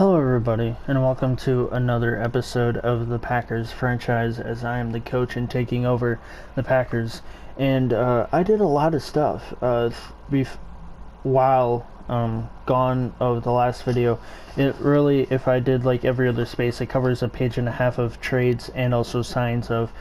Hello everybody, and welcome to another episode of the Packers franchise as I am the coach and taking over the Packers. And I did a lot of stuff while gone of the last video. It really, if I did like every other space, it covers a page and a half of trades and also signs of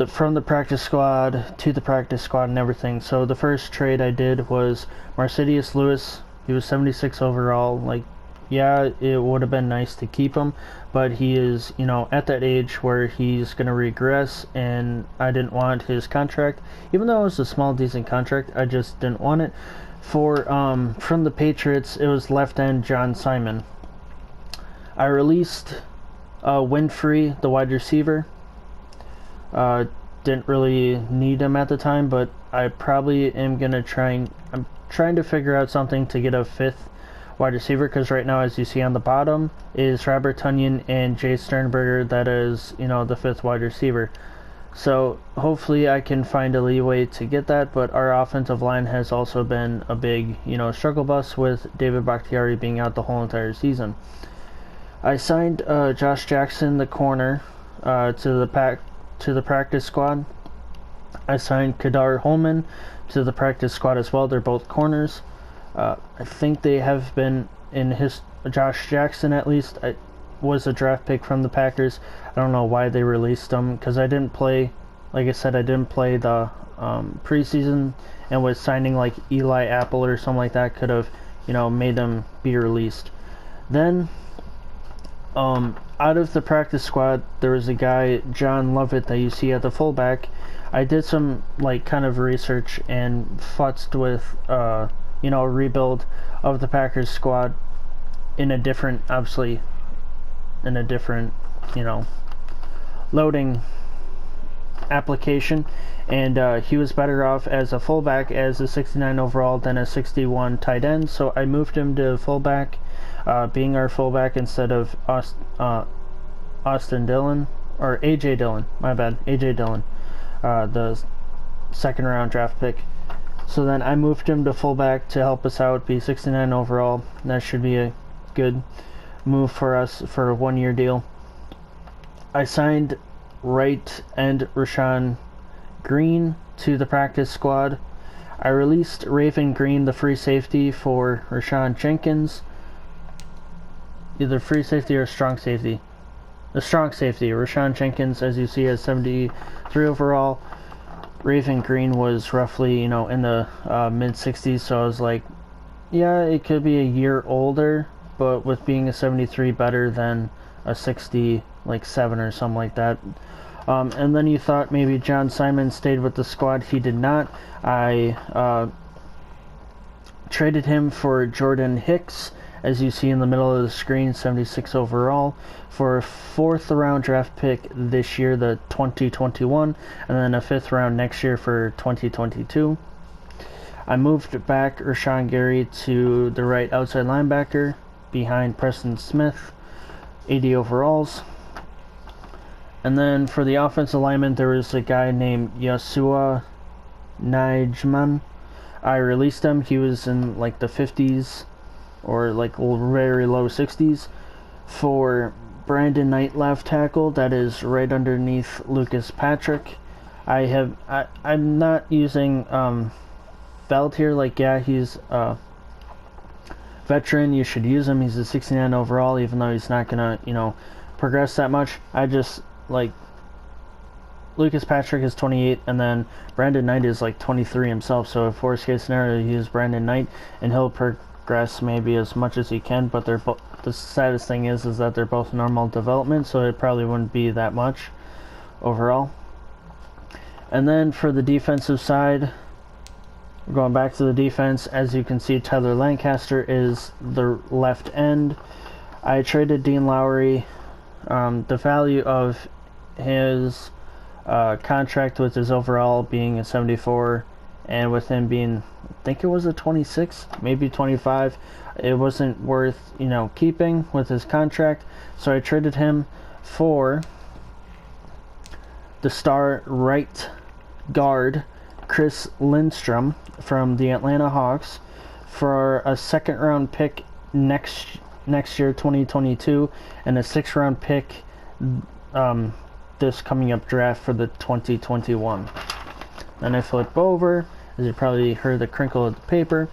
from the practice squad to the practice squad and everything. So the first trade I did was Mercedes Lewis. He was 76 overall. Like, yeah, it would have been nice to keep him, but he is, at that age where he's going to regress, and I didn't want his contract. Even though it was a small, decent contract, I just didn't want it. From the Patriots, it was left end John Simon. I released Winfrey, the wide receiver. Didn't really need him at the time, but I probably am going to I'm trying to figure out something to get a fifth wide receiver, because right now, as you see on the bottom, is Robert Tonyan and Jay Sternberger. That is, the fifth wide receiver. So hopefully I can find a leeway to get that, but our offensive line has also been a big, struggle bus, with David Bakhtiari being out the whole entire season. I signed Josh Jackson, the corner, to the practice squad. I signed Kadar Holman to the practice squad as well. They're both corners. I think they have been Josh Jackson, at least, was a draft pick from the Packers. I don't know why they released him, because I didn't play, like I said, I didn't play the preseason, and with signing like Eli Apple or something like that could have, made them be released. Then, out of the practice squad, there was a guy, John Lovett, that you see at the fullback. I did some kind of research and futzed with a rebuild of the Packers squad in a different loading application, and he was better off as a fullback as a 69 overall than a 61 tight end, so I moved him to fullback, being our fullback instead of Austin Dillon, or AJ Dillon, my bad, AJ Dillon, the second round draft pick. So then I moved him to fullback to help us out, be 69 overall. That should be a good move for us for a 1-year deal. I signed right end Rashawn Green to the practice squad. I released Raven Green, the free safety, for Rashawn Jenkins. Either free safety or strong safety. The strong safety, Rashawn Jenkins, as you see, has 73 overall. Raven Green was roughly, in the mid-60s, so I was like, yeah, it could be a year older, but with being a 73 better than a 67 or something like that. And then you thought maybe John Simon stayed with the squad. He did not. I traded him for Jordan Hicks, as you see in the middle of the screen, 76 overall, for a 4th round draft pick this year, the 2021, and then a 5th round next year for 2022. I moved back Rashawn Gary to the right outside linebacker behind Preston Smith, 80 overalls. And then for the offensive lineman, there was a guy named Yasua Nijman. I released him. He was in the 50s or very low 60s, for Brandon Knight, left tackle, that is right underneath Lucas Patrick. I'm not using Belt here. He's a veteran, you should use him. He's a 69 overall, even though he's not gonna progress that much. I just Lucas Patrick is 28, and then Brandon Knight is 23 himself, so if worst case scenario, you use Brandon Knight and he'll progress maybe as much as he can, but the saddest thing is that they're both normal development, so it probably wouldn't be that much overall. And then for the defensive side, we're going back to the defense. As you can see, Tyler Lancaster is the left end. I traded Dean Lowry. The value of his contract, with his overall being a 74, and with him being, I think it was a 26, maybe 25, it wasn't worth, keeping with his contract. So I traded him for the star right guard, Chris Lindstrom, from the Atlanta Hawks, for a 2nd round pick next next year, 2022, and a 6th-round pick this coming up draft for the 2021. Then I flip over, as you probably heard the crinkle of the paper.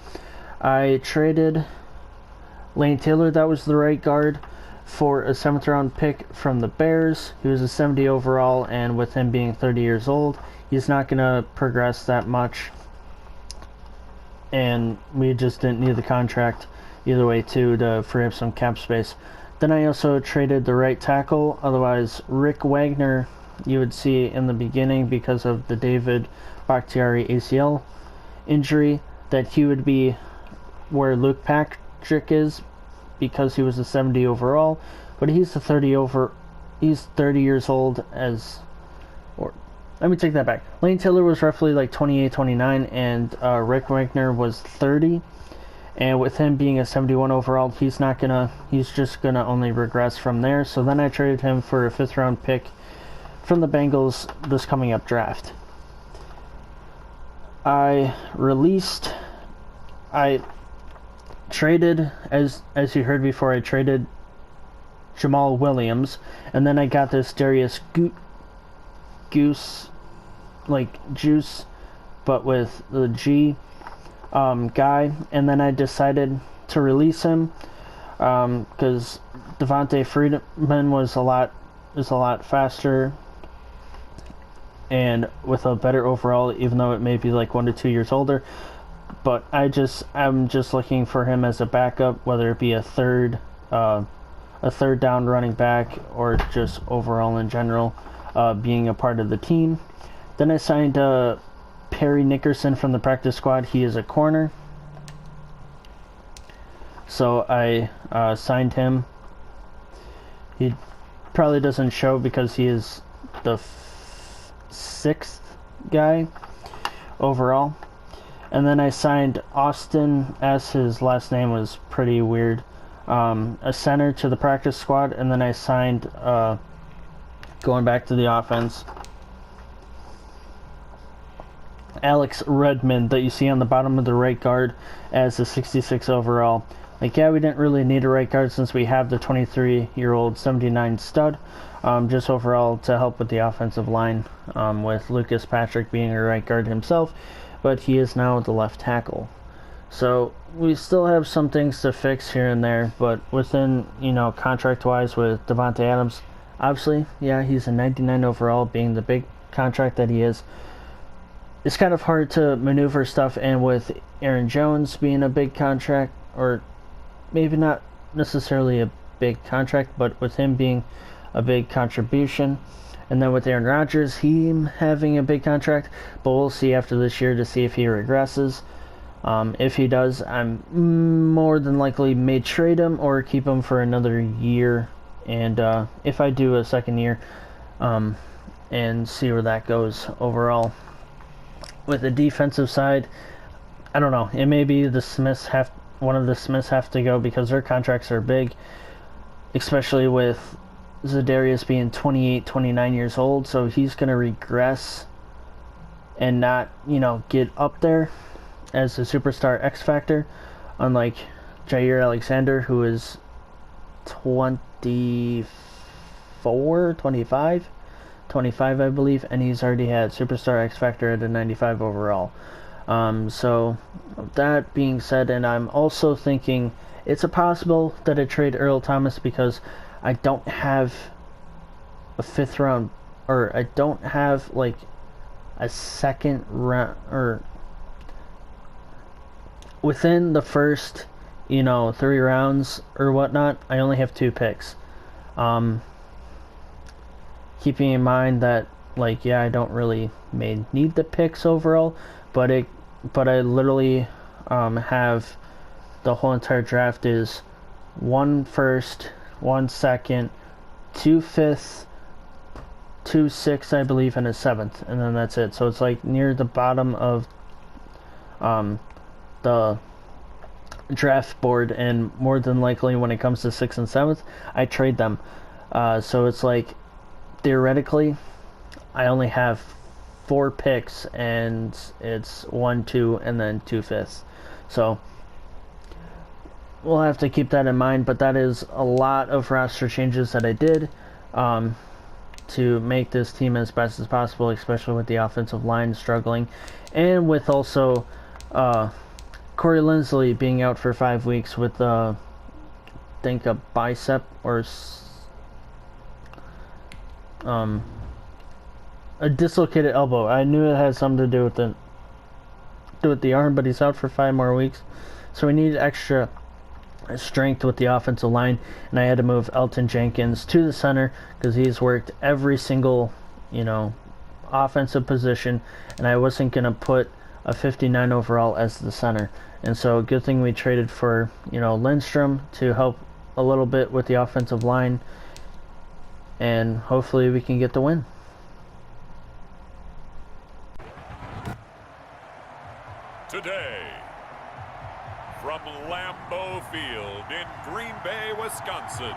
I traded Lane Taylor, that was the right guard, for a 7th-round pick from the Bears. He was a 70 overall, and with him being 30 years old, he's not going to progress that much. And we just didn't need the contract either way, too, to free up some cap space. Then I also traded the right tackle. Otherwise, Rick Wagner, you would see in the beginning, because of the David Bakhtiari ACL injury, that he would be where Luke Patrick is, because he was a 70 overall, but he's a 30 years old let me take that back. Lane Taylor was roughly like 28, 29, and Rick Wagner was 30, and with him being a 71 overall, he's just gonna only regress from there. So then I traded him for a 5th-round pick from the Bengals this coming up draft. I traded, as you heard before, I traded Jamal Williams, and then I got this Darius Juice, but with the G guy, and then I decided to release him because Devontae Freeman is a lot faster and with a better overall, even though it may be like 1 to 2 years older. But I'm just looking for him as a backup, whether it be a third down running back or just overall in general, being a part of the team. Then I signed Perry Nickerson from the practice squad. He is a corner, so I signed him. He probably doesn't show because he is the 6th guy overall. And then I signed Austin, as his last name was pretty weird, a center to the practice squad. And then I signed, going back to the offense, Alex Redmond, that you see on the bottom of the right guard as a 66 overall. Like, yeah, we didn't really need a right guard since we have the 23-year-old 79 stud, just overall to help with the offensive line, with Lucas Patrick being a right guard himself, but he is now the left tackle. So we still have some things to fix here and there, but within, contract-wise with Devontae Adams, obviously, yeah, he's a 99 overall, being the big contract that he is. It's kind of hard to maneuver stuff, and with Aaron Jones being a big contract, or maybe not necessarily a big contract, but with him being a big contribution, and then with Aaron Rodgers, him having a big contract, but we'll see after this year to see if he regresses. If he does, I'm more than likely may trade him or keep him for another year, and if I do a second year, and see where that goes overall. With the defensive side, I don't know. It may be one of the Smiths have to go because their contracts are big, especially with Za'Darius being 28, 29 years old, so he's going to regress and not, get up there as a superstar X Factor, unlike Jair Alexander, who is 25, I believe, and he's already had Superstar X Factor at a 95 overall. So that being said, and I'm also thinking it's a possible that I trade Earl Thomas because I don't have a 5th round, or I don't have like a 2nd round, or within the first 3 rounds or whatnot, I only have 2 picks. Keeping in mind that, I don't really need the picks overall, but I literally have the whole entire draft is 1 first, 1 second, 2 fifths, 2 sixths, I believe, and a 7th, and then that's it. So it's near the bottom of the draft board, and more than likely when it comes to 6th and 7th, I trade them. So it's theoretically, I only have 4 picks, and it's 1, 2, and then 2 fifths. So we'll have to keep that in mind, but that is a lot of roster changes that I did to make this team as best as possible, especially with the offensive line struggling, and with also Corey Linsley being out for 5 weeks with I think a bicep or a dislocated elbow. I knew it had something to do with the arm, but he's out for 5 more weeks, so we need extra strength with the offensive line, and I had to move Elton Jenkins to the center because he's worked every single, offensive position, and I wasn't going to put a 59 overall as the center. And so good thing we traded for, Lindstrom to help a little bit with the offensive line, and hopefully we can get the win. Today, from Lambeau Field in Green Bay, Wisconsin,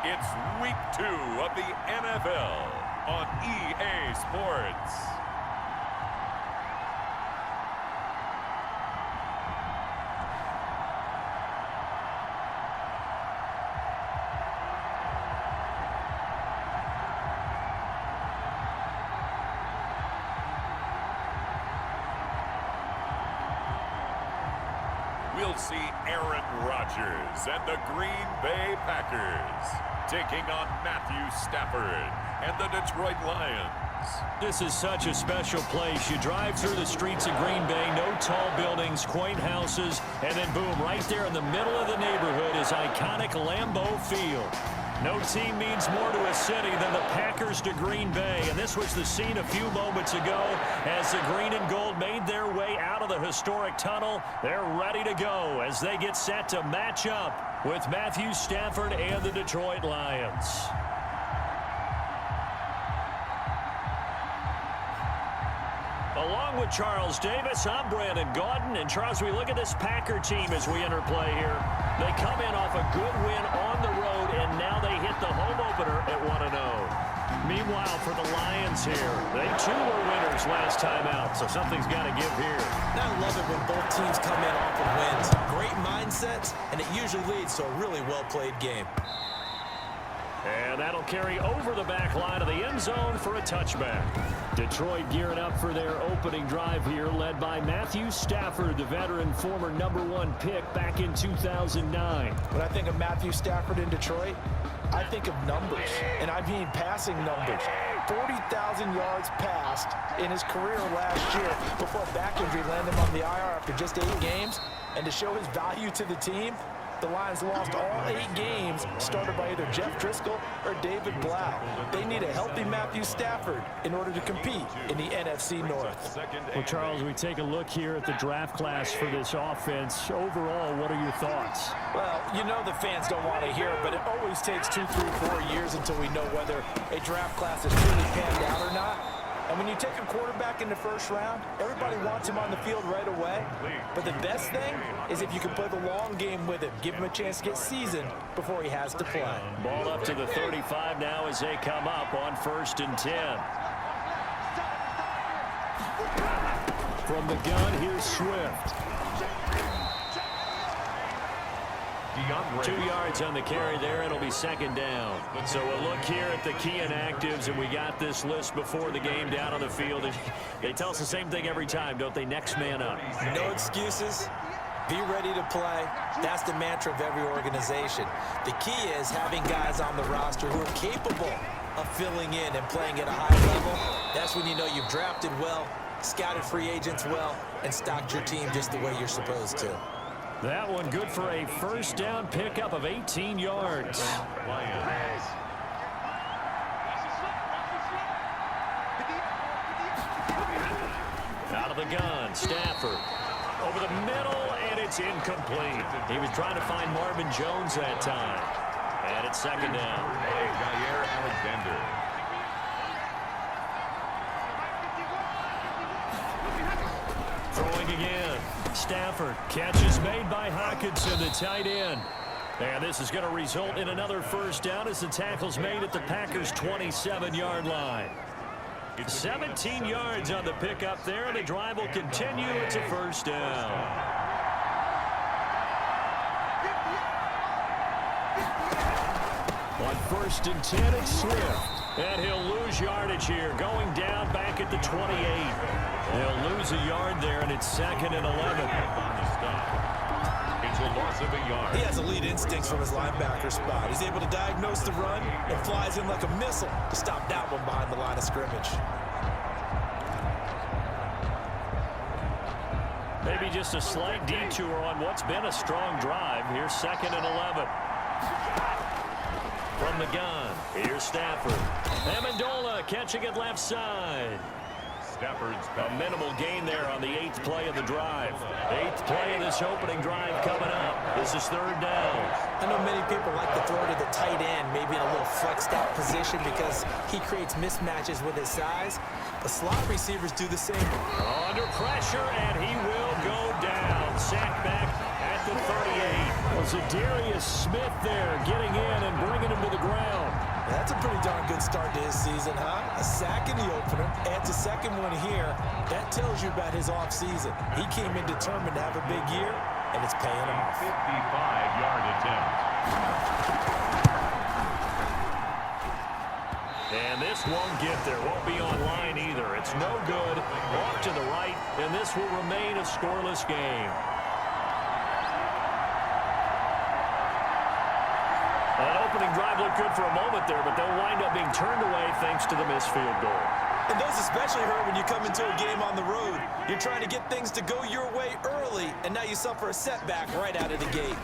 it's week 2 of the NFL on EA Sports. We'll see Aaron Rodgers and the Green Bay Packers taking on Matthew Stafford and the Detroit Lions. This is such a special place. You drive through the streets of Green Bay, no tall buildings, quaint houses, and then boom, right there in the middle of the neighborhood is iconic Lambeau Field. No team means more to a city than the Packers to Green Bay, and this was the scene a few moments ago as the green and gold made their way out of the historic tunnel. They're ready to go as they get set to match up with Matthew Stafford and the Detroit Lions. Along with Charles Davis, I'm Brandon Gaudin. And Charles, we look at this Packer team as we enter play here. They come in off a good win on the road, and now they hit the home opener at 1-0. Meanwhile, for the Lions here, they too were winners last time out, so something's got to give here. I love it when both teams come in off of wins. Great mindsets, and it usually leads to a really well-played game. And that'll carry over the back line of the end zone for a touchback. Detroit gearing up for their opening drive here, led by Matthew Stafford, the veteran former #1 pick back in 2009. When I think of Matthew Stafford in Detroit, I think of numbers, and I mean passing numbers. 40,000 yards passed in his career last year before back injury landed him on the IR after just 8 games. And to show his value to the team, the Lions lost all 8 games started by either Jeff Driscoll or David Blau. They need a healthy Matthew Stafford in order to compete in the NFC North. Well, Charles, we take a look here at the draft class for this offense. Overall, what are your thoughts? Well, the fans don't want to hear it, but it always takes 2, 3, 4 years until we know whether a draft class is truly panned out or not. And when you take a quarterback in the first round, everybody wants him on the field right away. But the best thing is if you can play the long game with him, give him a chance to get seasoned before he has to play. Ball up to the 35 now as they come up on 1st and 10. From the gun, here's Swift. 2 yards on the carry there. It'll be 2nd down. So we'll look here at the key inactives, and we got this list before the game down on the field. And they tell us the same thing every time, don't they? Next man up. No excuses. Be ready to play. That's the mantra of every organization. The key is having guys on the roster who are capable of filling in and playing at a high level. That's when you know you've drafted well, scouted free agents well, and stocked your team just the way you're supposed to. That one good for a 1st down pickup of 18 yards. Out of the gun, Stafford. Over the middle, and it's incomplete. He was trying to find Marvin Jones that time. And it's 2nd down. Alexander. Throwing again. Stafford. Catch is made by Hopkinson, the tight end. And this is going to result in another 1st down as the tackle's made at the Packers' 27-yard line. 17 yards on the pickup there, and the drive will continue. It's a 1st down. On 1st and 10, it's Swift. And he'll lose yardage here, going down back at the 28. They'll lose a yard there, and it's 2nd and 11. It's a loss of a yard. He has elite instincts from his linebacker spot. He's able to diagnose the run and flies in like a missile to stop that one behind the line of scrimmage. Maybe just a slight detour on what's been a strong drive. Here's 2nd and 11. From the gun, here's Stafford. Amendola catching it left side. Stafford's a minimal gain there on the 8th play of the drive. 8th play of this opening drive coming up. This is 3rd down. I know many people like to throw to the tight end, maybe in a little flexed out position because he creates mismatches with his size. The slot receivers do the same. Under pressure, and he will go down. Sacked back at the 38. Was Darius Smith there getting in and bringing him to the ground. That's a pretty darn good start to his season, huh? A sack in the opener, adds a second one here. That tells you about his offseason. He came in determined to have a big year, and it's paying off. 55-yard attempt. And this won't get there. Won't be online either. It's no good. Off to the right, and this will remain a scoreless game. That opening drive looked good for a moment there, but they'll wind up being turned away thanks to the missed field goal. And those especially hurt when you come into a game on the road. You're trying to get things to go your way early, and now you suffer a setback right out of the gate.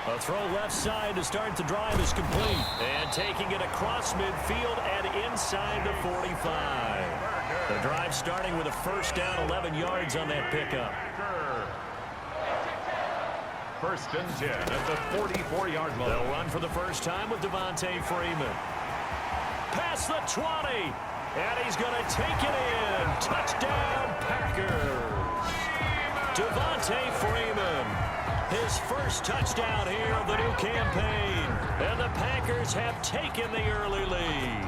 A throw left side to start the drive is complete. And taking it across midfield and inside the 45. The drive starting with a 1st down, 11 yards on that pickup. 1st and 10 at the 44-yard line. They'll run for the first time with Devontae Freeman. Past the 20. And he's going to take it in. Touchdown, Packers. Devontae Freeman. His first touchdown here of the new campaign. And the Packers have taken the early lead.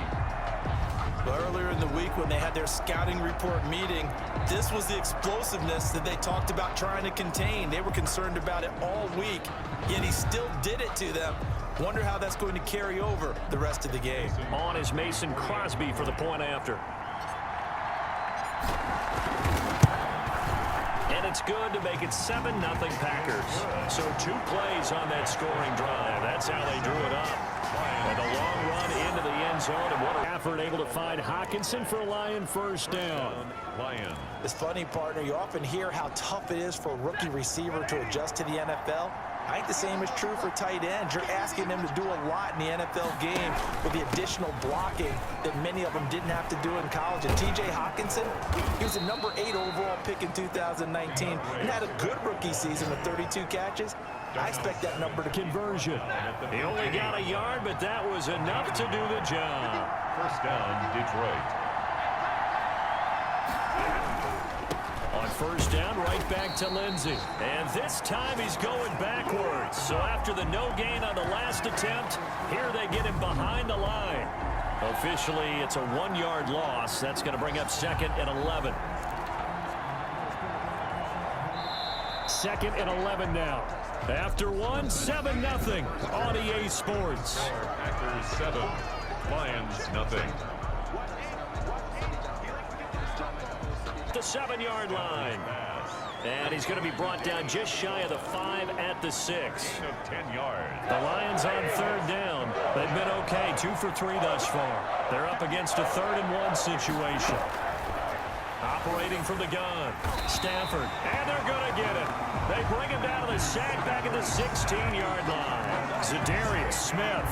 Earlier in the week when they had their scouting report meeting, this was the explosiveness that they talked about trying to contain. They were concerned about it all week, yet he still did it to them. Wonder how that's going to carry over the rest of the game. On is Mason Crosby for the point after. And it's good to make it 7-0 Packers. So 2 plays on that scoring drive. That's how they drew it up. And a long run into the end zone. And what an effort able to find Hopkinson for a Lion 1st down. Lion. It's funny, partner. You often hear how tough it is for a rookie receiver to adjust to the NFL. I think the same is true for tight ends. You're asking them to do a lot in the NFL game with the additional blocking that many of them didn't have to do in college. And T.J. Hopkinson, he was a number 8 overall pick in 2019 and had a good rookie season with 32 catches. I expect that number to conversion. He only got a yard, but that was enough to do the job. 1st down, Detroit. On 1st down, right back to Lindsey. And this time he's going backwards. So after the no gain on the last attempt, here they get him behind the line. Officially, it's a 1-yard loss. That's going to bring up 2nd and 11. 2nd and 11 now. After 1, 7-0 on EA Sports. Packers 7, Lions nothing. The 7-yard line. And he's going to be brought down just shy of the 5 at the 6. 10 yards. The Lions on 3rd down. They've been okay, 2 for 3 thus far. They're up against a 3rd and 1 situation. Operating from the gun. Stafford. And they're going to get it. They bring him down to the sack back at the 16-yard line. Zadarius Smith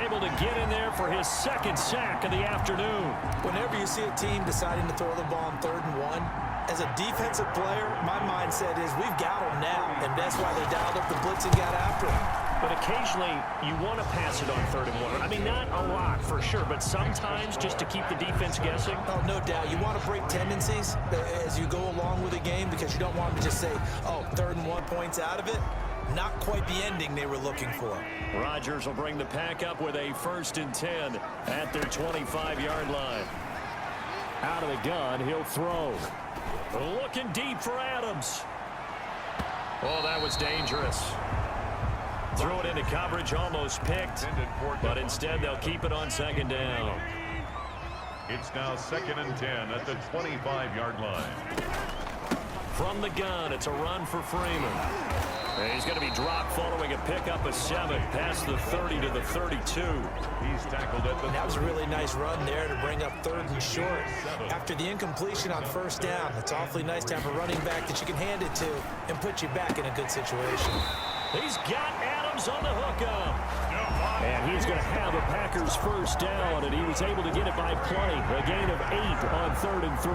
able to get in there for his 2nd sack of the afternoon. Whenever you see a team deciding to throw the ball on 3rd and 1, as a defensive player, my mindset is we've got them now, and that's why they dialed up the blitz and got after him. But occasionally, you want to pass it on 3rd and 1. I mean, not a lot for sure, but sometimes just to keep the defense guessing. Oh, no doubt. You want to break tendencies as you go along with the game because you don't want them to just say, oh, 3rd and 1 points out of it. Not quite the ending they were looking for. Rodgers will bring the pack up with a 1st and 10 at their 25-yard line. Out of the gun, he'll throw. Looking deep for Adams. Oh, that was dangerous. threw it into coverage, almost picked, but instead they'll keep it on second down. It's now 2nd and 10 at the 25-yard line. From the gun, it's a run for Freeman. And he's going to be dropped following a pickup of 7 past the 30 to the 32. He's tackled at the... That was a really nice run there to bring up 3rd and short. After the incompletion on 1st down, it's awfully nice to have a running back that you can hand it to and put you back in a good situation. He's got Adams on the hookup. And he's going to have a Packers 1st down, and he was able to get it by plenty. A gain of 8 on 3rd and 3.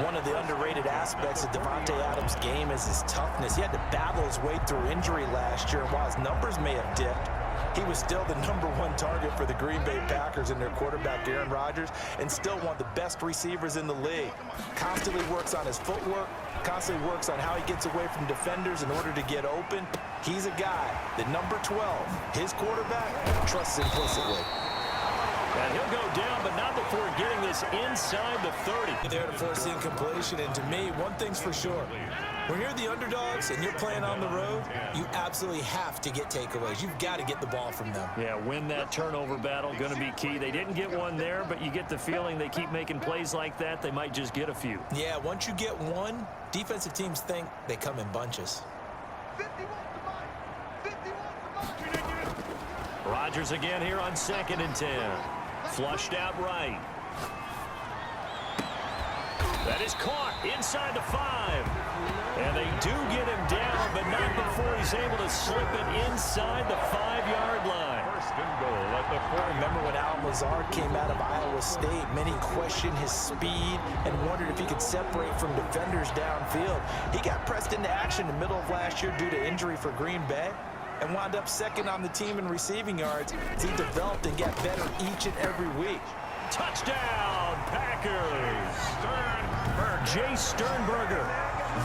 One of the underrated aspects of Davante Adams' game is his toughness. He had to battle his way through injury last year, and while his numbers may have dipped, he was still the #1 target for the Green Bay Packers and their quarterback, Aaron Rodgers, and still one of the best receivers in the league. Constantly works on his footwork, constantly works on how he gets away from defenders in order to get open. He's a guy that number 12, his quarterback, trusts implicitly. And he'll go down, but not before getting this inside the 30. There to force the incompletion, and to me, one thing's for sure. When you're the underdogs and you're playing on the road, you absolutely have to get takeaways. You've got to get the ball from them. Yeah, win that turnover battle, going to be key. They didn't get one there, but you get the feeling they keep making plays like that, they might just get a few. Yeah, once you get one, defensive teams think they come in bunches. Rodgers again here on 2nd and 10. Flushed out right. That is caught inside the 5. And they do get him down, but not before he's able to slip it inside the 5-yard line. 1st and goal at the 4. I remember when Al Lazard came out of Iowa State, many questioned his speed and wondered if he could separate from defenders downfield. He got pressed into action in the middle of last year due to injury for Green Bay, and wound up 2nd on the team in receiving yards as he developed and got better each and every week. Touchdown, Packers! Jace Sternberger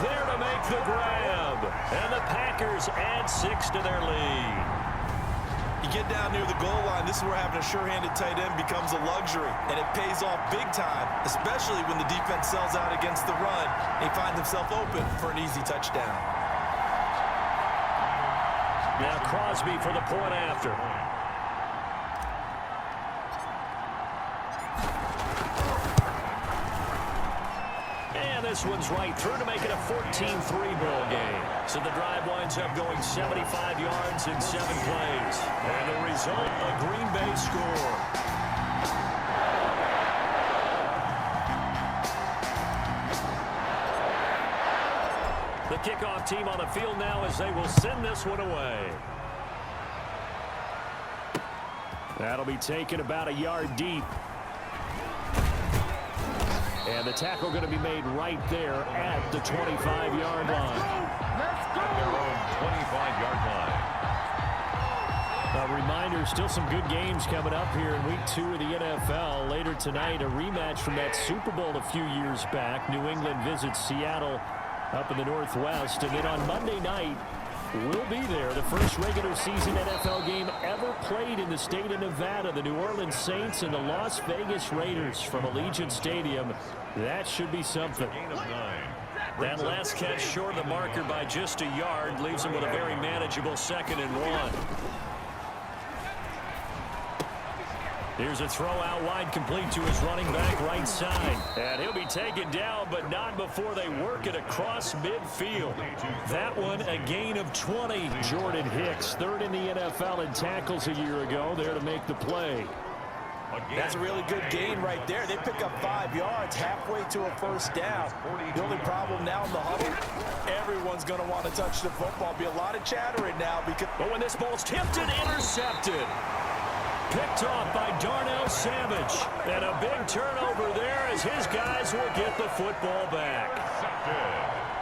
there to make the grab. And the Packers add 6 to their lead. You get down near the goal line, this is where having a sure-handed tight end becomes a luxury, and it pays off big time, especially when the defense sells out against the run and he finds himself open for an easy touchdown. Now Crosby for the point after. And this one's right through to make it a 14-3 ball game. So the drive winds up going 75 yards in 7 plays. And the result, a Green Bay score. The kickoff team on the field now as they will send this one away. That'll be taken about a yard deep. And the tackle going to be made right there at the 25-yard line. At their own 25-yard line. A reminder, still some good games coming up here in Week 2 of the NFL. Later tonight, a rematch from that Super Bowl a few years back. New England visits Seattle up in the Northwest. And then on Monday night, we'll be there. The first regular season NFL game ever played in the state of Nevada. The New Orleans Saints and the Las Vegas Raiders from Allegiant Stadium. That should be something. That last catch short of the marker by just a yard leaves him with a very manageable 2nd and 1. Here's a throw out wide, complete to his running back right side. And he'll be taken down, but not before they work it across midfield. That one, a gain of 20. Jordan Hicks, 3rd in the NFL in tackles a year ago, there to make the play. That's a really good gain right there. They pick up 5 yards halfway to a 1st down. The only problem now in the huddle, everyone's going to want to touch the football. Be a lot of chattering now because... But when this ball's tipped and intercepted. Picked off by Darnell Savage. And a big turnover there as his guys will get the football back.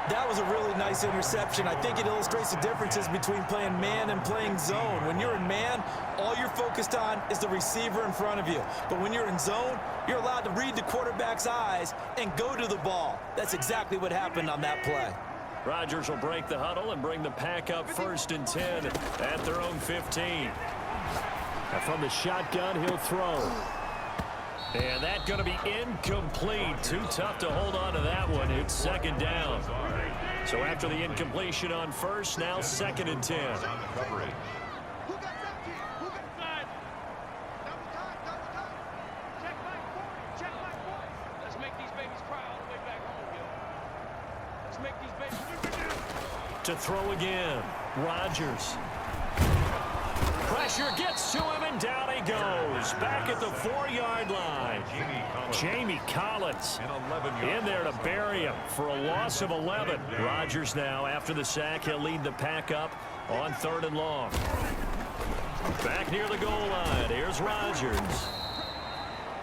That was a really nice interception. I think it illustrates the differences between playing man and playing zone. When you're in man, all you're focused on is the receiver in front of you. But when you're in zone, you're allowed to read the quarterback's eyes and go to the ball. That's exactly what happened on that play. Rodgers will break the huddle and bring the pack up 1st and 10 at their own 15. And from the shotgun, he'll throw. And that's going to be incomplete. Too tough to hold on to that one. It's 2nd down. So after the incompletion on first, now 2nd and 10. To throw again, Rodgers. Pressure gets to him, and down he goes. Back at the 4-yard line. Jamie Collins in there to bury him for a loss of 11. Rodgers now, after the sack, he'll lead the pack up on 3rd and long. Back near the goal line, here's Rodgers.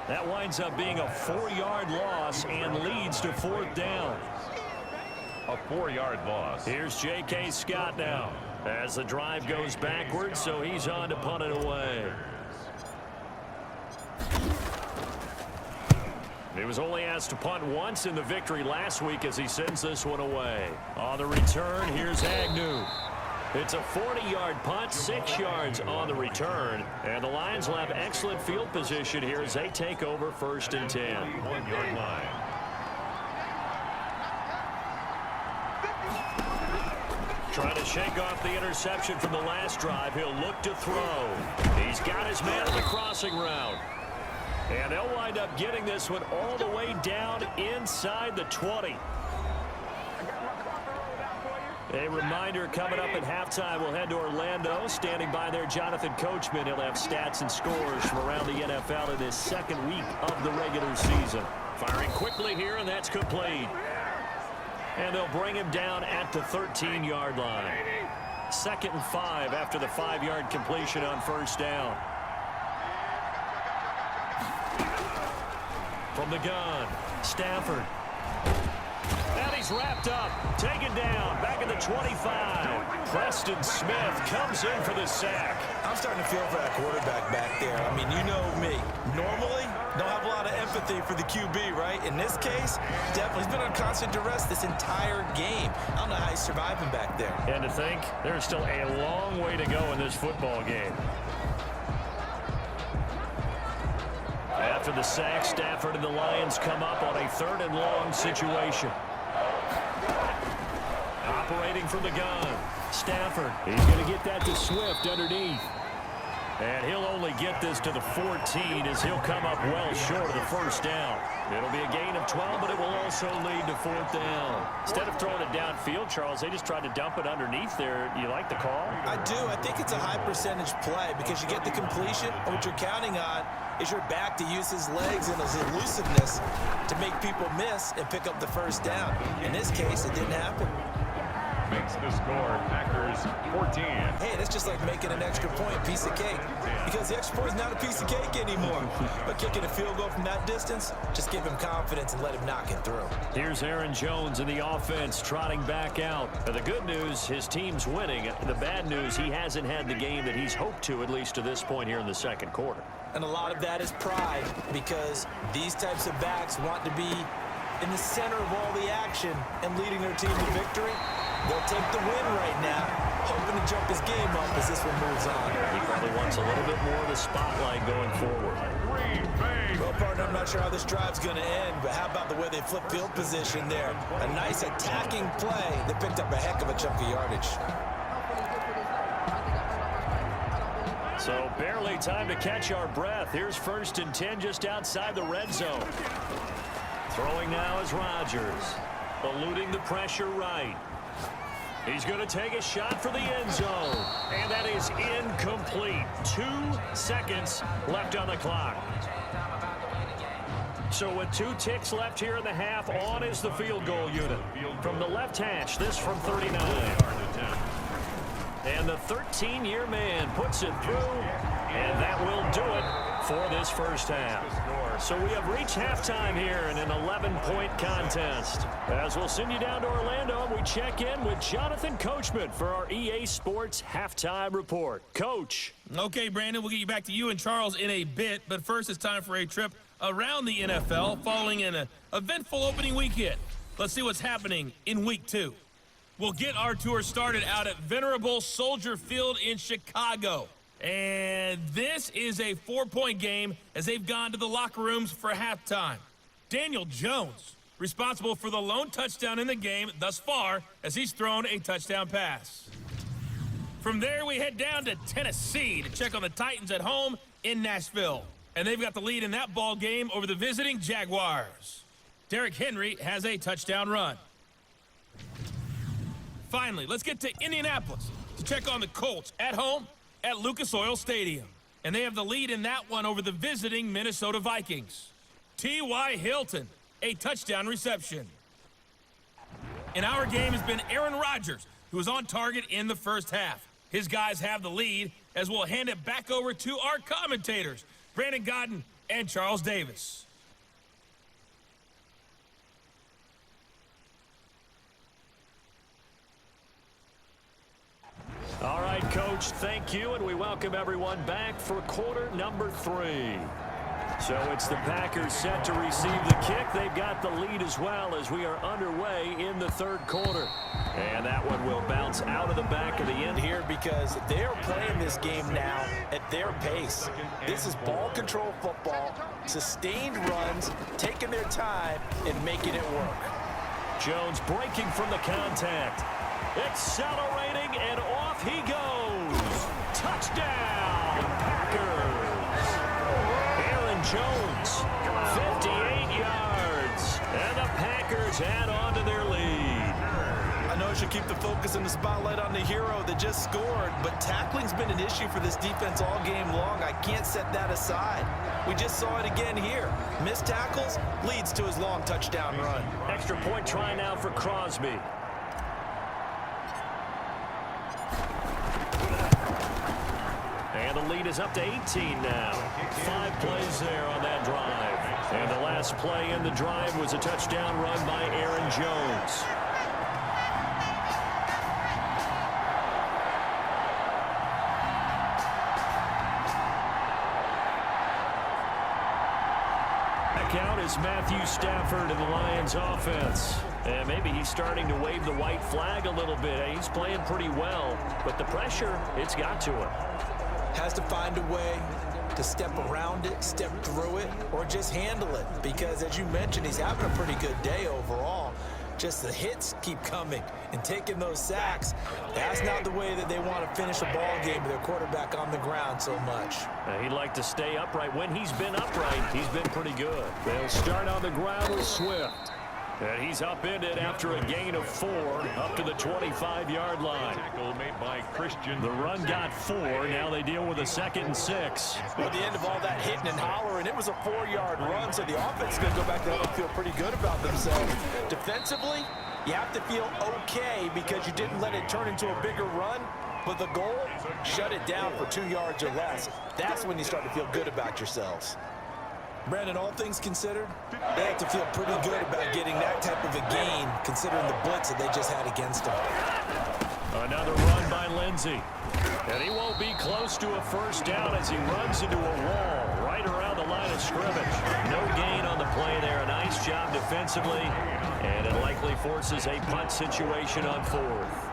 That winds up being a 4-yard loss and leads to 4th down. A 4-yard loss. Here's J.K. Scott now as the drive goes backwards, so he's on to punt it away. He was only asked to punt once in the victory last week as he sends this one away. On the return, here's Agnew. It's a 40-yard punt, 6 yards on the return, and the Lions will have excellent field position here as they take over 1st and 10. 1-yard line. Trying to shake off the interception from the last drive. He'll look to throw. He's got his man on the crossing route. And they'll wind up getting this one all the way down inside the 20. A reminder coming up at halftime, we'll head to Orlando. Standing by there, Jonathan Coachman. He'll have stats and scores from around the NFL in this 2nd week of the regular season. Firing quickly here, and that's complete. And they'll bring him down at the 13-yard line. 2nd and 5 after the 5-yard completion on 1st down. From the gun, Stafford. And he's wrapped up, taken down, back at the 25. Preston Smith comes in for the sack. I'm starting to feel for that quarterback back there. I mean, you know me. Normally, don't have a lot of empathy for the QB, right? In this case, definitely. He's been on constant duress this entire game. I don't know how he's surviving back there. And to think, there's still a long way to go in this football game. After the sack, Stafford and the Lions come up on a 3rd and long situation. Operating from the gun, Stafford. He's going to get that to Swift underneath. And he'll only get this to the 14 as he'll come up well short of the 1st down. It'll be a gain of 12, but it will also lead to 4th down. Instead of throwing it downfield, Charles, they just tried to dump it underneath there. You like the call? I do. I think it's a high percentage play because you get the completion, and what you're counting on is your back to use his legs and his elusiveness to make people miss and pick up the 1st down. In this case, it didn't happen. Makes the score, Packers 14. Hey, that's just like making an extra point, piece of cake. Because the extra point is not a piece of cake anymore. But kicking a field goal from that distance, just give him confidence and let him knock it through. Here's Aaron Jones in the offense trotting back out. And the good news, his team's winning. The bad news, he hasn't had the game that he's hoped to, at least to this point here in the 2nd quarter. And a lot of that is pride because these types of backs want to be in the center of all the action and leading their team to victory. They'll take the win right now, hoping to jump his game up as this one moves on. He probably wants a little bit more of the spotlight going forward. Well, partner, I'm not sure how this drive's going to end, but how about the way they flip field position there? A nice attacking play that picked up a heck of a chunk of yardage. So barely time to catch our breath. Here's 1st and 10 just outside the red zone. Throwing now is Rodgers, eluding the pressure right. He's going to take a shot for the end zone, and that is incomplete. 2 seconds left on the clock. So with 2 ticks left here in the half, on is the field goal unit. From the left hash, this from 39. And the 13-year man puts it through, and that will do it for this 1st half. So we have reached halftime here in an 11-point contest. As we'll send you down to Orlando, and we check in with Jonathan Coachman for our EA Sports Halftime Report. Coach. Okay, Brandon, we'll get you back to you and Charles in a bit, but first it's time for a trip around the NFL following an eventful opening weekend. Let's see what's happening in Week 2. We'll get our tour started out at Venerable Soldier Field in Chicago. And this is a 4-point game as they've gone to the locker rooms for halftime. Daniel Jones responsible for the lone touchdown in the game thus far as he's thrown a touchdown pass. From there, we head down to Tennessee to check on the Titans at home in Nashville. And they've got the lead in that ball game over the visiting Jaguars. Derrick Henry has a touchdown run. Finally, let's get to Indianapolis to check on the Colts at home at Lucas Oil Stadium. And they have the lead in that one over the visiting Minnesota Vikings. T.Y. Hilton, a touchdown reception. In our game has been Aaron Rodgers, who was on target in the first half. His guys have the lead as we'll hand it back over to our commentators, Brandon Godden and Charles Davis. All right, Coach, thank you, and we welcome everyone back for quarter number 3. So it's the Packers set to receive the kick. They've got the lead as well as we are underway in the third quarter. And that one will bounce out of the back of the end Here because they're playing this game now at their pace. This is ball control football, sustained runs, taking their time and making it work. Jones breaking from the contact. Accelerating, and off he goes. Touchdown, Packers. Aaron Jones, 58 yards. And the Packers add on to their lead. I know I should keep the focus and the spotlight on the hero that just scored, but tackling's been an issue for this defense all game long. I can't set that aside. We just saw it again here. Missed tackles leads to his long touchdown run. Extra point try now for Crosby. And the lead is up to 18 now. 5 plays there on that drive. And the last play in the drive was a touchdown run by Aaron Jones. Back out is Matthew Stafford in the Lions offense. And maybe he's starting to wave the white flag a little bit. He's playing pretty well, but the pressure, it's got to him. Has to find a way to step around it, step through it, or just handle it. Because as you mentioned, he's having a pretty good day overall. Just the hits keep coming and taking those sacks. That's not the way that they want to finish a ball game with their quarterback on the ground so much. He'd like to stay upright. When he's been upright, he's been pretty good. They'll start on the ground with Swift. And he's upended after a gain of 4 up to the 25-yard line. Tackle made by Christian. The run got 4. Now they deal with a 2nd and 6. Well, at the end of all that hitting and hollering, it was a 4-yard run, so the offense is going to go back there and feel pretty good about themselves. Defensively, you have to feel okay because you didn't let it turn into a bigger run. But the goal, shut it down for 2 yards or less. That's when you start to feel good about yourselves. Brandon, all things considered, they have to feel pretty good about getting that type of a gain, considering the blitz that they just had against them. Another run by Lindsey. And he won't be close to a first down as he runs into a wall right around the line of scrimmage. No gain on the play there. A nice job defensively. And it likely forces a punt situation on 4th.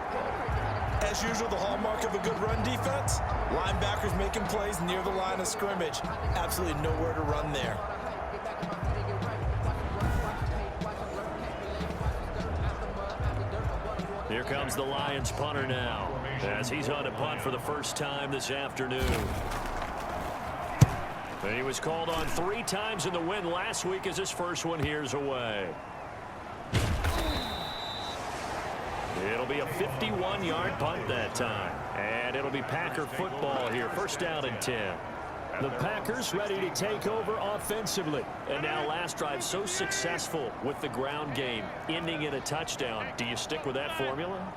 As usual, the hallmark of a good run defense, linebackers making plays near the line of scrimmage. Absolutely nowhere to run there. Here comes the Lions punter now, as he's on a punt for the first time this afternoon. And he was called on 3 times in the win last week as his first one here's away. It'll be a 51-yard punt that time. And it'll be Packer football here. First down and 10. The Packers ready to take over offensively. And now last drive so successful with the ground game, ending in a touchdown. Do you stick with that formula?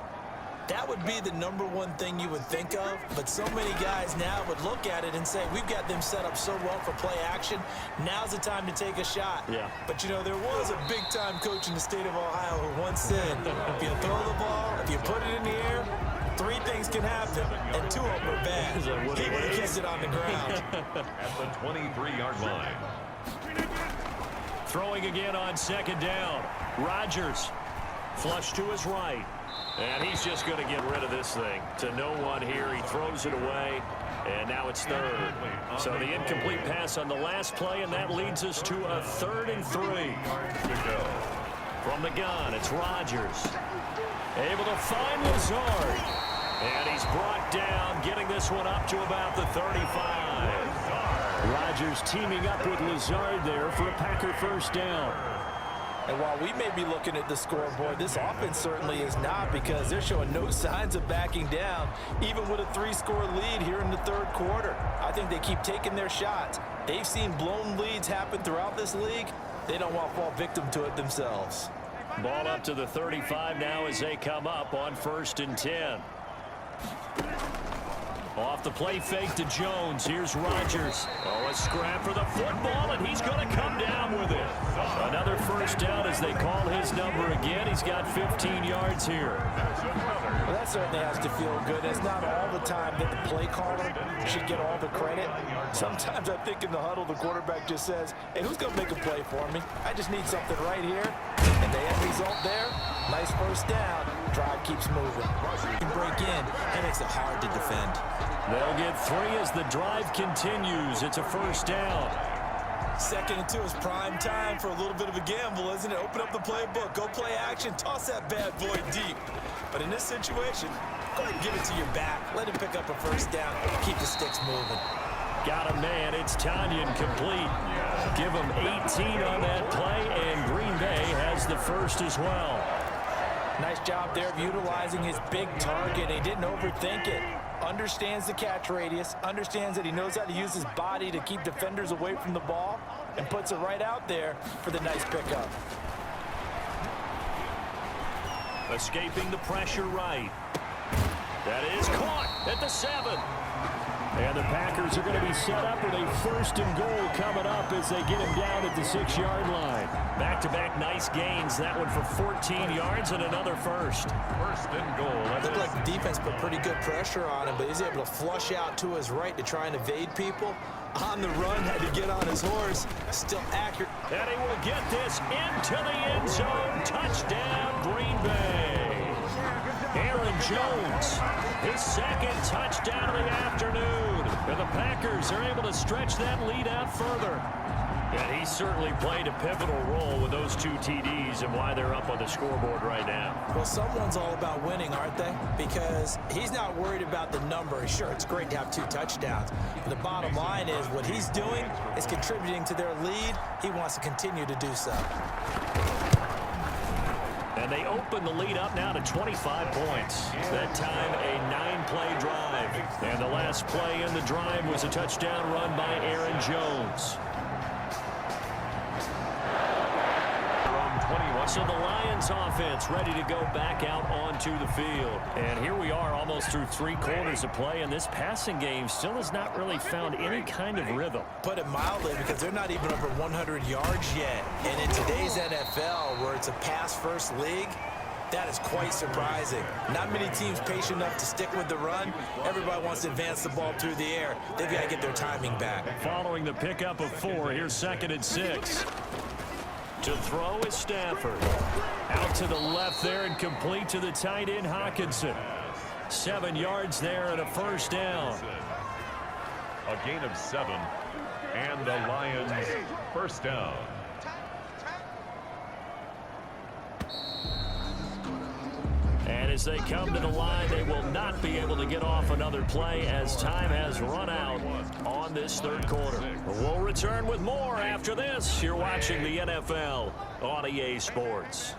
That would be the #1 thing you would think of, but so many guys now would look at it and say, we've got them set up so well for play action, now's the time to take a shot. Yeah. But, you know, there was a big-time coach in the state of Ohio who once said, if you throw the ball, if you put it in the air, 3 things can happen, and 2 of them are bad. He would have kept it on the ground. At the 23-yard line. Throwing again on 2nd down. Rodgers flush to his right. And he's just going to get rid of this thing. To no one here. He throws it away. And now it's 3rd. So the incomplete pass on the last play, and that leads us to a 3rd and 3. From the gun, it's Rodgers. Able to find Lazard. And he's brought down, getting this one up to about the 35. Rodgers teaming up with Lazard there for a Packer first down. And while we may be looking at the scoreboard, this offense certainly is not, because they're showing no signs of backing down, even with a 3-score lead here in the third quarter. I think they keep taking their shots. They've seen blown leads happen throughout this league. They don't want to fall victim to it themselves. Ball up to the 35 now as they come up on 1st and 10. Off the play fake to Jones. Here's Rodgers. Oh, a scrap for the football, and he's going to come down with it. Another first down as they call his number again. He's got 15 yards here. Well, that certainly has to feel good. It's not all the time that the play caller should get all the credit. Sometimes I think in the huddle, the quarterback just says, hey, who's going to make a play for me? I just need something right here. And the end result there, nice first down. Drive keeps moving. Break in, and makes it hard to defend. They'll get 3 as the drive continues. It's a first down. 2nd and 2 is prime time for a little bit of a gamble, isn't it? Open up the playbook, go play action, toss that bad boy deep. But in this situation, go ahead and give it to your back. Let him pick up a first down. Keep the sticks moving. Got a man. It's Tanyan complete. Give him 18 on that play, and Green Bay has the first as well. Nice job there of utilizing his big target. He didn't overthink it. Understands the catch radius, understands that he knows how to use his body to keep defenders away from the ball, and puts it right out there for the nice pickup. Escaping the pressure right. That is caught at the 7. And the Packers are going to be set up with a 1st and goal coming up as they get him down at the 6-yard line. Back-to-back nice gains. That one for 14 yards and another first. 1st and goal. Looked like the defense put pretty good pressure on him, but he's able to flush out to his right to try and evade people. On the run, had to get on his horse. Still accurate. And he will get this into the end zone. Touchdown, Green Bay. Aaron Jones, his 2nd touchdown of the afternoon. And the Packers are able to stretch that lead out further. And he certainly played a pivotal role with those 2 TDs and why they're up on the scoreboard right now. Well, someone's all about winning, aren't they? Because he's not worried about the number. Sure, it's great to have 2 touchdowns. But the bottom line is what he's doing is contributing to their lead. He wants to continue to do so. And they open the lead up now to 25 points. That time, a 9-play drive. And the last play in the drive was a touchdown run by Aaron Jones. So the Lions offense ready to go back out onto the field. And here we are almost through 3 quarters of play, and this passing game still has not really found any kind of rhythm. Put it mildly, because they're not even over 100 yards yet. And in today's NFL, where it's a pass-first league, that is quite surprising. Not many teams patient enough to stick with the run. Everybody wants to advance the ball through the air. They've got to get their timing back. Following the pickup of 4, here's 2nd and 6. To throw is Stafford. Out to the left there and complete to the tight end, Hopkinson. 7 yards there and a first down. A gain of 7. And the Lions first down. And as they come to the line, they will not be able to get off another play as time has run out on this third quarter. We'll return with more after this. You're watching the NFL on EA Sports.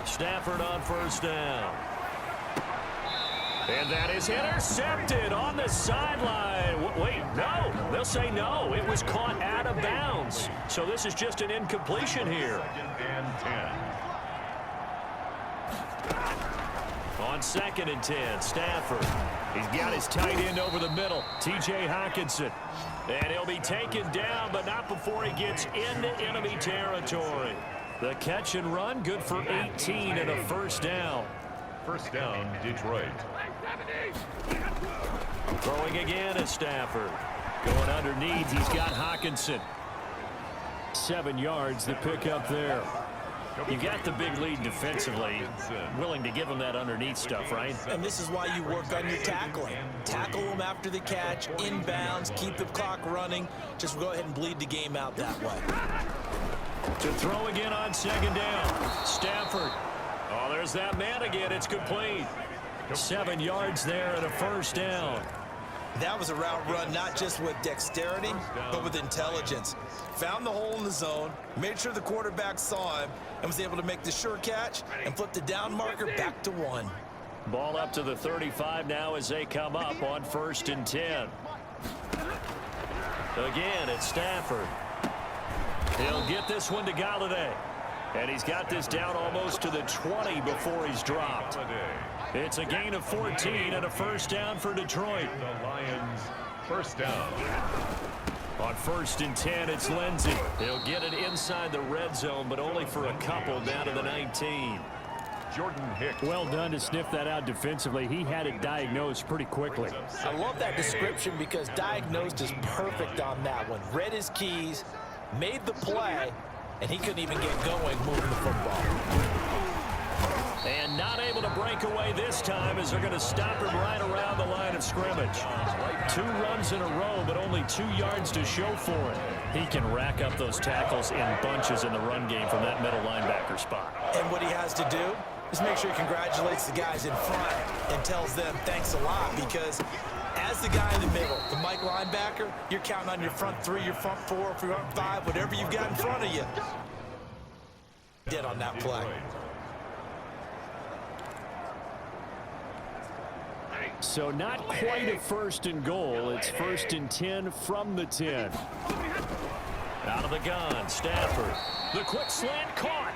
Stafford on first down. And that is intercepted on the sideline. Wait, no. They'll say no. It was caught out of bounds. So this is just an incompletion here. 2nd and 10. On 2nd and 10, Stafford. He's got his tight end over the middle, TJ Hopkinson. And he'll be taken down, but not before he gets into enemy territory. The catch and run, good for 18 and a first down. First down, Detroit. Throwing again is Stafford. Going underneath, he's got Hopkinson. 7 yards, the pickup there. You got the big lead defensively, willing to give them that underneath stuff, right? And this is why you work on your tackling. Tackle them after the catch, inbounds, keep the clock running. Just go ahead and bleed the game out that way. To throw again on second down. Stafford. Oh, there's that man again. It's complete. 7 yards there and a first down. That was a route run not just with dexterity, but with intelligence. Found the hole in the zone, made sure the quarterback saw him, and was able to make the sure catch and flip the down marker back to 1. Ball up to the 35 now as they come up on 1st and 10. Again, it's Stafford. He'll get this one to Galladay. And he's got this down almost to the 20 before he's dropped. It's a gain of 14 and a first down for Detroit. The Lions, first down. On 1st and 10, it's Lindsey. He'll get it inside the red zone, but only for a couple down to the 19. Jordan Hicks. Well done to sniff that out defensively. He had it diagnosed pretty quickly. I love that description because diagnosed is perfect on that one. Read his keys, made the play, and he couldn't even get going moving the football. And not able to break away this time as they're going to stop him right around the line of scrimmage. 2 runs in a row, but only 2 yards to show for it. He can rack up those tackles in bunches in the run game from that middle linebacker spot. And what he has to do is make sure he congratulates the guys in front and tells them thanks a lot, because as the guy in the middle, the Mike linebacker, you're counting on your front 3, your front 4, front 5, whatever you've got in front of you. Did on that play. So not quite a 1st and goal. It's 1st and 10 from the 10. Out of the gun, Stafford. The quick slant caught.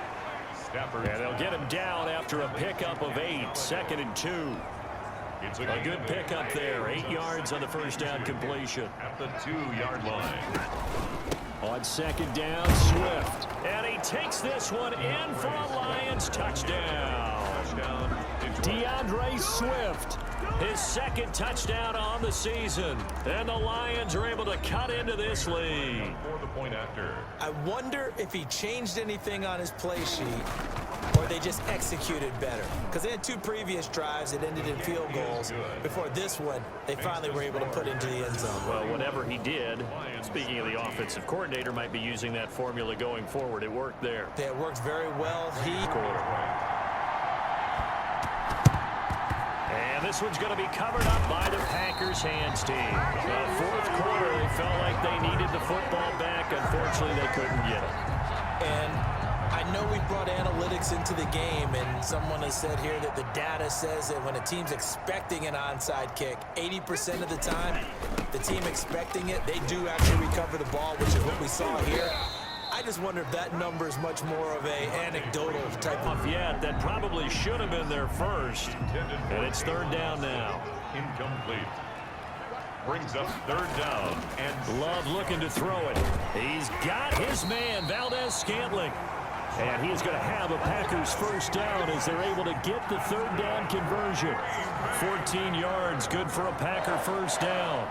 Stafford. And they'll get him down after a pickup of 8. 2nd and 2. It's A good pickup there. 8 yards on the first down completion. At the 2-yard line. On 2nd down, Swift. And he takes this one in for a Lions touchdown. Touchdown. DeAndre Swift. His 2nd touchdown on the season. And the Lions are able to cut into this lead. For the point after. I wonder if he changed anything on his play sheet or they just executed better. Because they had 2 previous drives that ended in field goals. Before this one, they finally were able to put into the end zone. Well, whatever he did, speaking of the offensive coordinator, might be using that formula going forward. It worked there. It worked very well. And this one's going to be covered up by the Packers hands team. The 4th quarter, they felt like they needed the football back. Unfortunately, they couldn't get it. And I know we brought analytics into the game, and someone has said here that the data says that when a team's expecting an onside kick, 80% of the time, the team expecting it, they do actually recover the ball, which is what we saw here. I just wonder if that number is much more of a anecdotal type of... Yet that probably should have been their first. And it's 3rd down now. Incomplete. Brings up 3rd down. And Love looking to throw it. He's got his man, Valdez-Scantling. And he is going to have a Packers first down as they're able to get the 3rd down conversion. 14 yards, good for a Packer first down.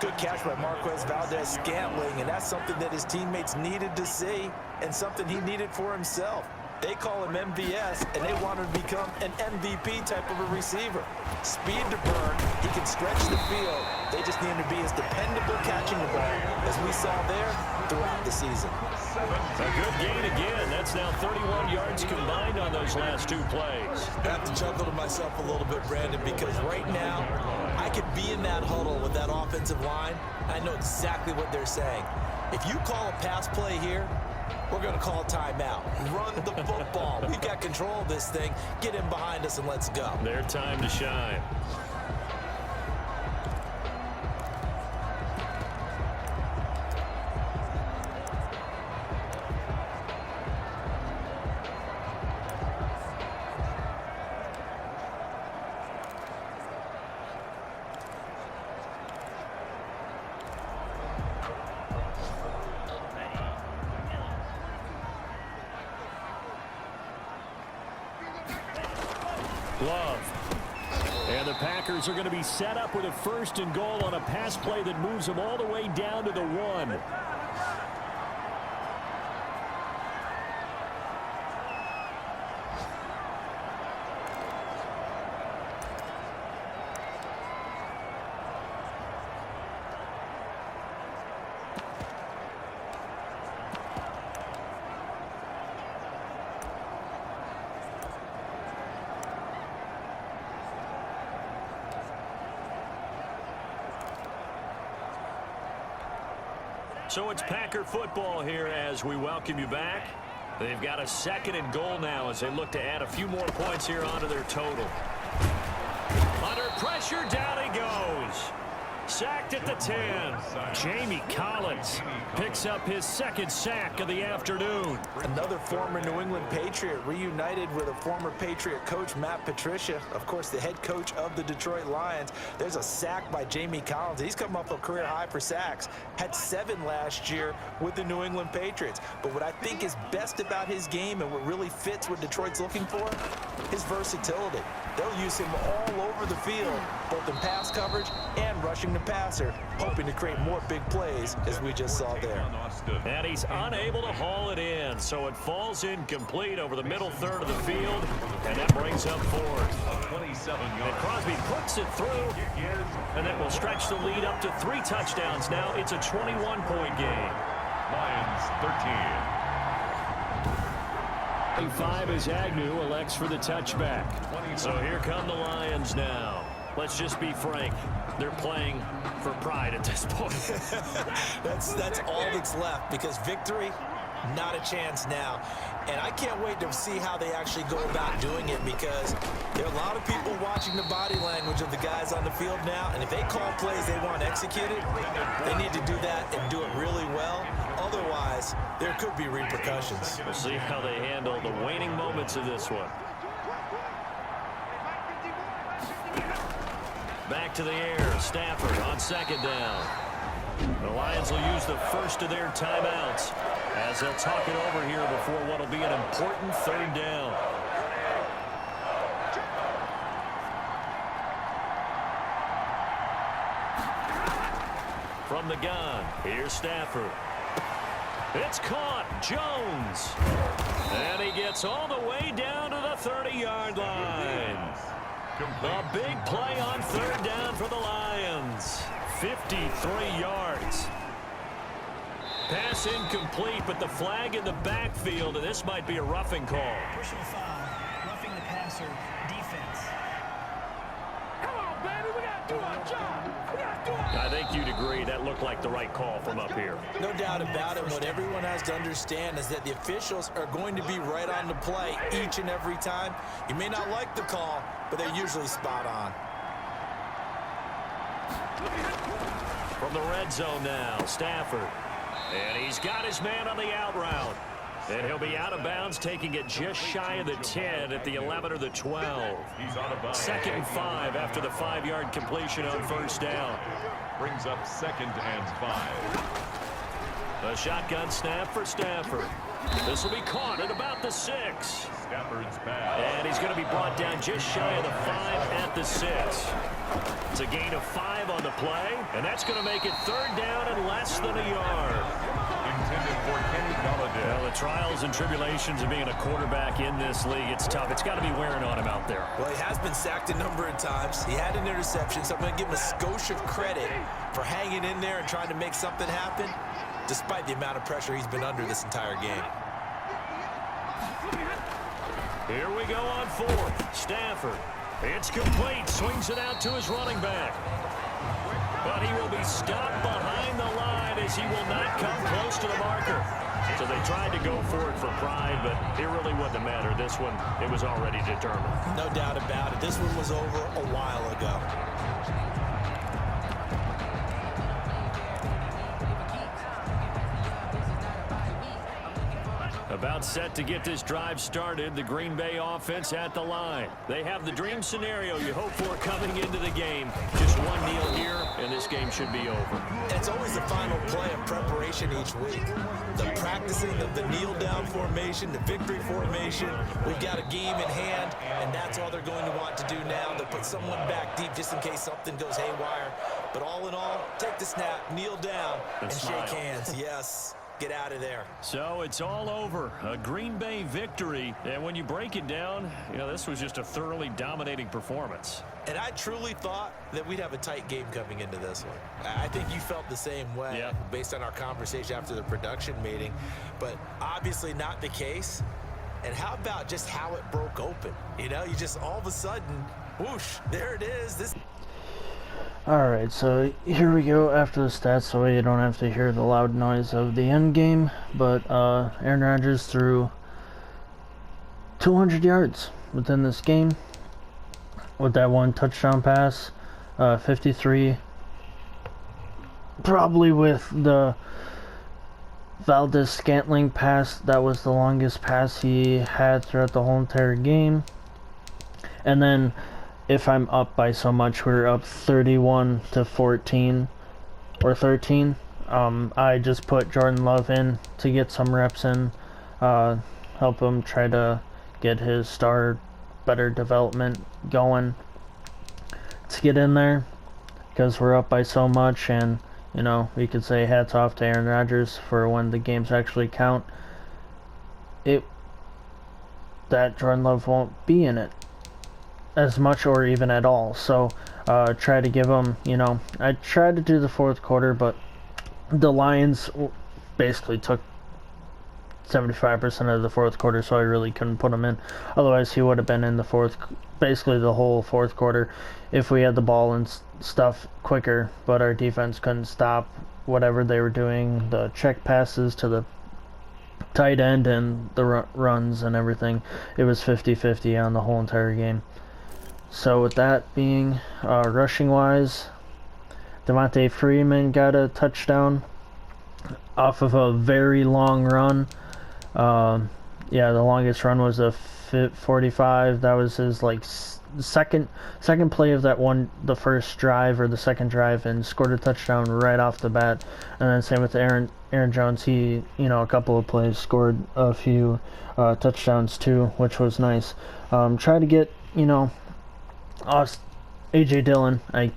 Good catch by Marquez Valdez-Scantling, and that's something that his teammates needed to see and something he needed for himself. They call him MVS, and they want him to become an MVP type of a receiver. Speed to burn. He can stretch the field. They just need him to be as dependable catching the ball as we saw there throughout the season. A good gain again. That's now 31 yards combined on those last 2 plays. I have to chuckle to myself a little bit, Brandon, because right now I could be in that huddle with that offensive line. I know exactly what they're saying. If you call a pass play here, we're going to call a timeout. Run the football. We've got control of this thing. Get him behind us and let's go. Their time to shine. Love. And the Packers are going to be set up with a 1st and goal on a pass play that moves them all the way down to the 1. So it's Packer football here as we welcome you back. They've got a 2nd and goal now as they look to add a few more points here onto their total. Under pressure, down he goes. Sacked at the 10. Jamie Collins picks up his 2nd sack of the afternoon. Another former New England Patriot reunited with a former Patriot coach, Matt Patricia, of course, the head coach of the Detroit Lions. There's a sack by Jamie Collins. He's come up a career high for sacks. Had 7 last year with the New England Patriots. But what I think is best about his game and what really fits what Detroit's looking for, his versatility. They'll use him all over the field, both in pass coverage and rushing the passer, hoping to create more big plays, as we just saw there. And he's unable to haul it in, so it falls incomplete over the middle third of the field, and that brings up 4th. And Crosby puts it through, and that will stretch the lead up to 3 touchdowns. Now it's a 21-point game. Lions 13. 5 as Agnew elects for the touchback. So here come the Lions now. Let's just be frank. They're playing for pride at this point. That's all that's left, because victory, not a chance now. And I can't wait to see how they actually go about doing it, because there are a lot of people watching the body language of the guys on the field now, and if they call plays they want executed, they need to do that and do it really well. Otherwise, there could be repercussions. We'll see how they handle the waning moments of this one. Back to the air. Stafford on 2nd down. The Lions will use the first of their timeouts as they'll talk it over here before what will be an important 3rd down. From the gun, here's Stafford. It's caught. Jones. And he gets all the way down to the 30-yard line. A big play on 3rd down for the Lions. 53 yards. Pass incomplete, but the flag in the backfield, and this might be a roughing call. Personal foul, roughing the passer, defense. Come on, baby, we got to do our job. We got to do our I think you'd agree that looked like the right call from up here. No doubt about it. What everyone has to understand is that the officials are going to be right on the play each and every time. You may not like the call, but they're usually spot on. From the red zone now, Stafford. And he's got his man on the out route. And he'll be out of bounds, taking it just shy of the 10 at the 11 or the 12. He's out of bounds. 2nd and 5 after the 5-yard completion on 1st down. Brings up 2nd and 5. A shotgun snap for Stafford. This will be caught at about the 6. Stafford's pass. And he's going to be brought down just shy of the 5 at the 6. It's a gain of 5 on the play, and that's going to make it 3rd down and less than a yard. Intended for Kenny Galladay. Well, the trials and tribulations of being a quarterback in this league, it's tough. It's got to be wearing on him out there. Well, he has been sacked a number of times. He had an interception, so I'm going to give him a skosh of credit for hanging in there and trying to make something happen, despite the amount of pressure he's been under this entire game. Here we go on 4th. Stafford. It's complete. Swings it out to his running back. But he will be stopped behind the line as he will not come close to the marker. So they tried to go for it for pride, but it really wouldn't have mattered. This one, it was already determined. No doubt about it. This one was over a while ago. About set to get this drive started, the Green Bay offense at the line. They have the dream scenario you hope for coming into the game. Just one kneel here, and this game should be over. It's always the final play of preparation each week. The practicing of the kneel-down formation, the victory formation. We've got a game in hand, and that's all they're going to want to do now. They'll put someone back deep just in case something goes haywire. But all in all, take the snap, kneel down, and shake hands. Yes. Get out of there. So it's all over. A Green Bay victory. And when you break it down, you know, this was just a thoroughly dominating performance. And I truly thought that we'd have a tight game coming into this one. I think you felt the same way based on our conversation after the production meeting. But obviously not the case. And how about just how it broke open? You know, you just all of a sudden, whoosh, there it is. Alright, so here we go after the stats, so you don't have to hear the loud noise of the end game. But Aaron Rodgers threw 200 yards within this game with that one touchdown pass, 53. Probably with the Valdez-Scantling pass, that was the longest pass he had throughout the whole entire game. And then if I'm up by so much, we're up 31 to 14 or 13. I just put Jordan Love in to get some reps in, help him try to get his better development going to get in there, because we're up by so much. And you know, we could say hats off to Aaron Rodgers for when the games actually count. That Jordan Love won't be in it as much or even at all. So try to give him, you know, I tried to do the fourth quarter, but the Lions basically took 75% of the fourth quarter, so I really couldn't put him in. Otherwise, he would have been in the basically the whole fourth quarter if we had the ball and stuff quicker, but our defense couldn't stop whatever they were doing, the check passes to the tight end and the runs and everything. It was 50-50 on the whole entire game. So with that being rushing wise, Devontae Freeman got a touchdown off of a very long run. Yeah, the longest run was a 45. That was his like second play of that one, the first drive or the second drive, and scored a touchdown right off the bat. And then same with Aaron Jones. He, you know, a couple of plays scored a few touchdowns too, which was nice. Try to get, you know, AJ Dillon. I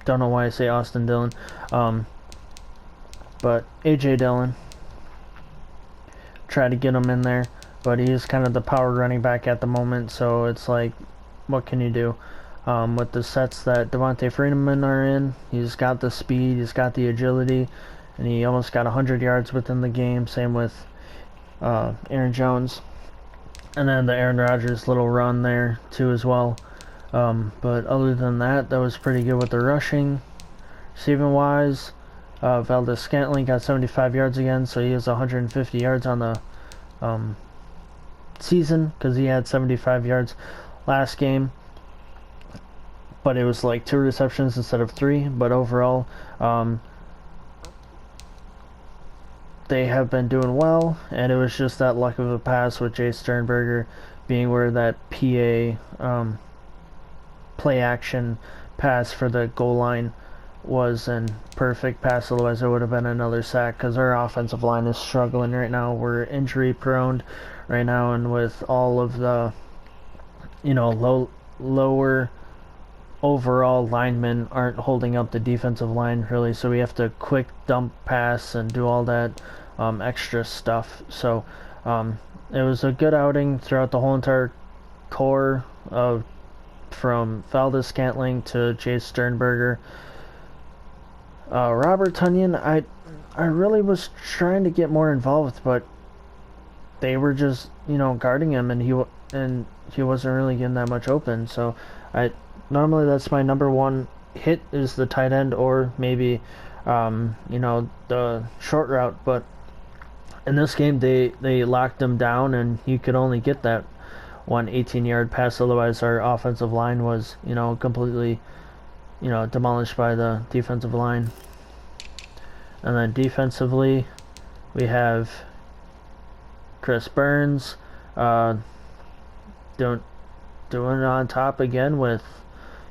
don't know why I say Austin Dillon, but AJ Dillon. Try to get him in there, but he is kind of the power running back at the moment, so it's like, what can you do? With the sets that Devontae Freeman are in, he's got the speed, he's got the agility, and he almost got 100 yards within the game. Same with Aaron Jones, and then the Aaron Rodgers little run there too as well. But other than that, that was pretty good with the rushing. Receiving wise, Valdez-Scantling got 75 yards again, so he has 150 yards on the season, because he had 75 yards last game, but it was like 2 receptions instead of 3. But overall, they have been doing well, and it was just that luck of a pass with Jay Sternberger being where that PA play action pass for the goal line was an perfect pass. Otherwise it would have been another sack, because our offensive line is struggling right now. We're injury prone right now, and with all of the, you know, lower overall linemen aren't holding up the defensive line really, so we have to quick dump pass and do all that extra stuff. So it was a good outing throughout the whole entire core of from Valdez-Scantling to Jay Sternberger. Robert Tonyan, I really was trying to get more involved, but they were just, you know, guarding him, and he wasn't really getting that much open. So normally that's my number one hit, is the tight end, or maybe you know, the short route. But in this game they locked him down, and he could only get that one 18-yard pass. Otherwise our offensive line was, you know, completely, you know, demolished by the defensive line. And then defensively, we have Chris Burns doing it on top again with,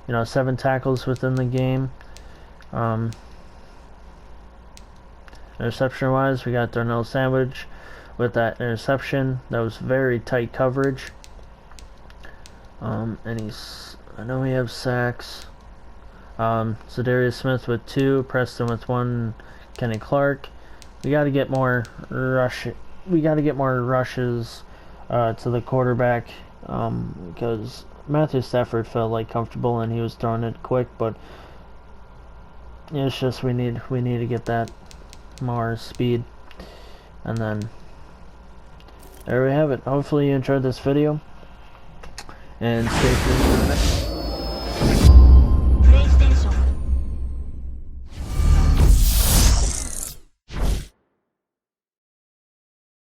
you know, 7 tackles within the game. Interception wise, we got Darnell Sandwich with that interception. That was very tight coverage. And I know we have sacks. Zadarius Smith with 2, Preston with 1, Kenny Clark. We got to get more We got to get more rushes to the quarterback, because Matthew Stafford felt like comfortable and he was throwing it quick, but it's just we need to get that more speed. And then there we have it. Hopefully you enjoyed this video, and stay tuned for the next one.